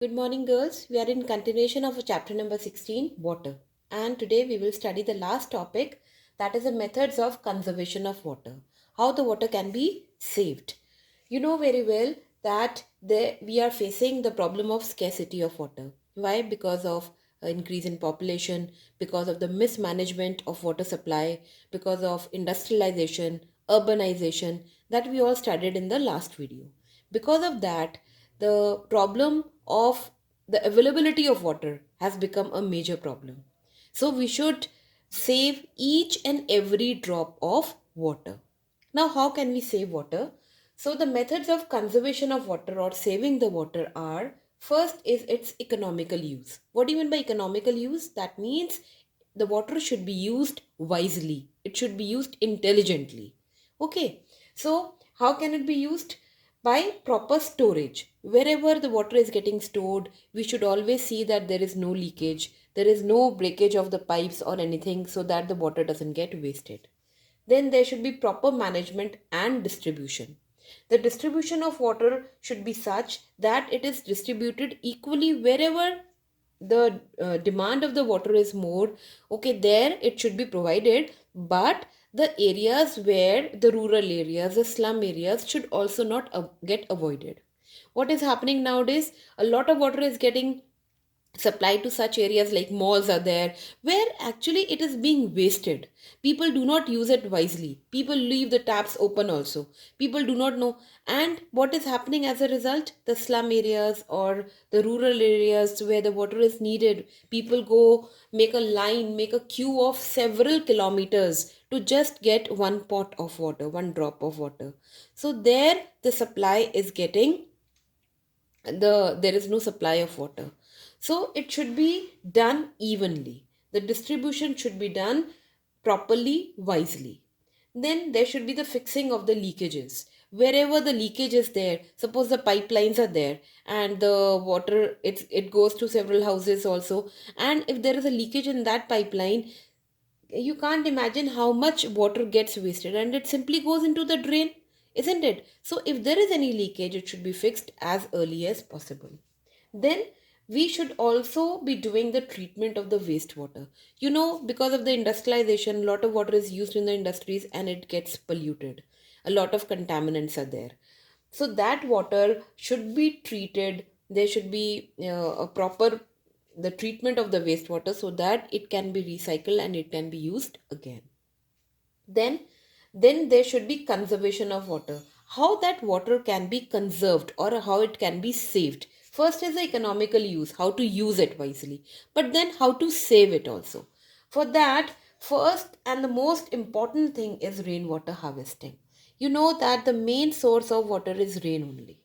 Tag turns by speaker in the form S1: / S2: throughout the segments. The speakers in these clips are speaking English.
S1: Good morning, girls. We are in continuation of chapter number 16, water. And today we will study the last topic, that is the methods of conservation of water. How the water can be saved. You know very well that we are facing the problem of scarcity of water. Why? Because of increase in population, because of the mismanagement of water supply, because of industrialization, urbanization that we all studied in the last video. Because of that, the problem of the availability of water has become a major problem. So we should save each and every drop of water. Now, how can we save water? So the methods of conservation of water or saving the water are, first is its economical use. What do you mean by economical use? That means the water should be used wisely. It should be used intelligently. Okay. So how can it be used? By proper storage. Wherever the water is getting stored, we should always see that there is no leakage, there is no breakage of the pipes or anything, so that the water doesn't get wasted. Then there should be proper management and distribution. The distribution of water should be such that it is distributed equally wherever the demand of the water is more. Okay, there it should be provided, but the areas where the rural areas, the slum areas should also not get avoided. What is happening nowadays? A lot of water is getting supply to such areas like malls are there where actually it is being wasted. People do not use it wisely, people leave the taps open also, people do not know. And what is happening as a result? The slum areas or the rural areas where the water is needed, people go make a line, make a queue of several kilometers to just get one pot of water, one drop of water. So there the supply is getting, there is no supply of water. So it should be done evenly, the distribution should be done properly, wisely. Then there should be the fixing of the leakages. Wherever the leakage is there, suppose the pipelines are there and the water, it goes to several houses also, and if there is a leakage in that pipeline, you can't imagine how much water gets wasted and it simply goes into the drain, isn't it? So if there is any leakage, it should be fixed as early as possible. Then we should also be doing the treatment of the wastewater. You know, because of the industrialization, a lot of water is used in the industries and it gets polluted, a lot of contaminants are there. So that water should be treated, there should be a proper the treatment of the wastewater so that it can be recycled and it can be used again. Then then there should be conservation of water. How that water can be conserved or how it can be saved? First is the economical use, how to use it wisely, but then how to save it also. For that, first and the most important thing is rainwater harvesting. You know that the main source of water is rain only.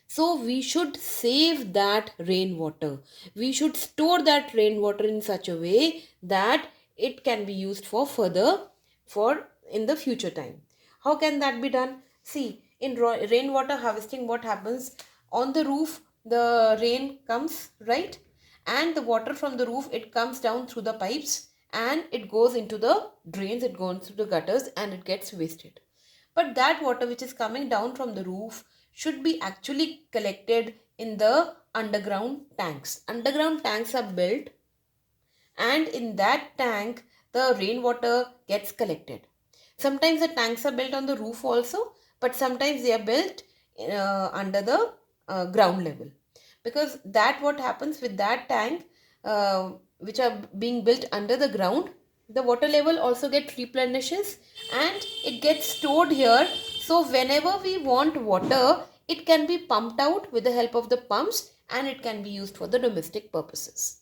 S1: So we should save that rainwater. We should store that rainwater in such a way that it can be used for further, for in the future time. How can that be done? See, in rainwater harvesting, what happens? On the roof, the rain comes, right? And the water from the roof, it comes down through the pipes and it goes into the drains, it goes through the gutters and it gets wasted. But that water which is coming down from the roof should be actually collected in the underground tanks. Underground tanks are built, and in that tank the rainwater gets collected. Sometimes the tanks are built on the roof also, but sometimes they are built under the ground level. Because that what happens with that tank, which are being built under the ground, the water level also get replenishes and it gets stored here. So whenever we want water, it can be pumped out with the help of the pumps and it can be used for the domestic purposes.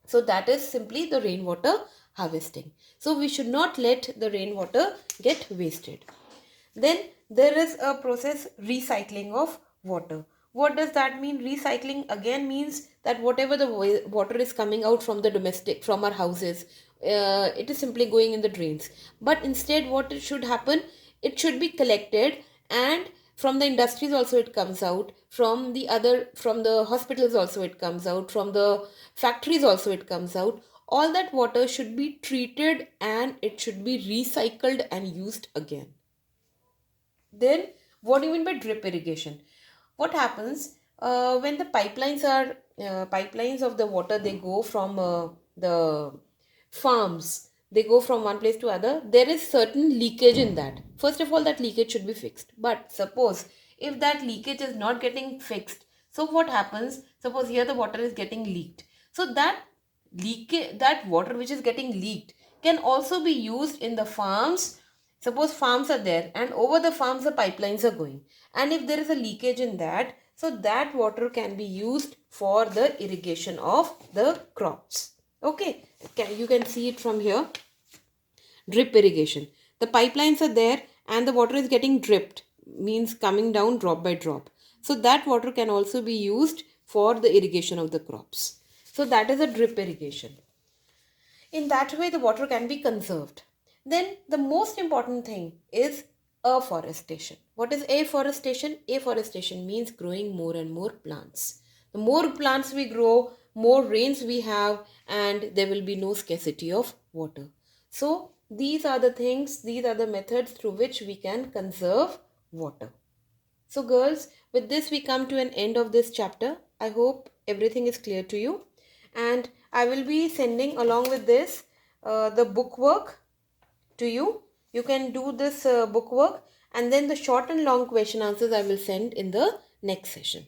S1: So that is simply the rainwater harvesting. So we should not let the rainwater get wasted. Then there is a process recycling of water. What does that mean? Recycling again means that whatever the water is coming out from the domestic, from our houses, it is simply going in the drains. But instead what it should happen, it should be collected, and from the industries also it comes out, from the other, from the hospitals also it comes out, from the factories also it comes out. All that water should be treated and it should be recycled and used again. Then, what do you mean by drip irrigation? What happens? when the pipelines of the water, they go from the farms, they go from one place to other, there is certain leakage in that. First of all, that leakage should be fixed. But suppose if that leakage is not getting fixed, so what happens? Suppose here the water is getting leaked, so that leakage, that water which is getting leaked, can also be used in the farms. Suppose farms are there, and over the farms the pipelines are going, and if there is a leakage in that, so that water can be used for the irrigation of the crops. Okay, you can see it from here. Drip irrigation, the pipelines are there and the water is getting dripped, means coming down drop by drop, so that water can also be used for the irrigation of the crops. So that is a drip irrigation. In that way, the water can be conserved. Then the most important thing is afforestation. What is afforestation? Afforestation means growing more and more plants. The more plants we grow, more rains we have, and there will be no scarcity of water. So these are the things, these are the methods through which we can conserve water. So girls, with this we come to an end of this chapter. I hope everything is clear to you, and I will be sending along with this the book work to you. You can do this book work, and then the short and long question answers I will send in the next session.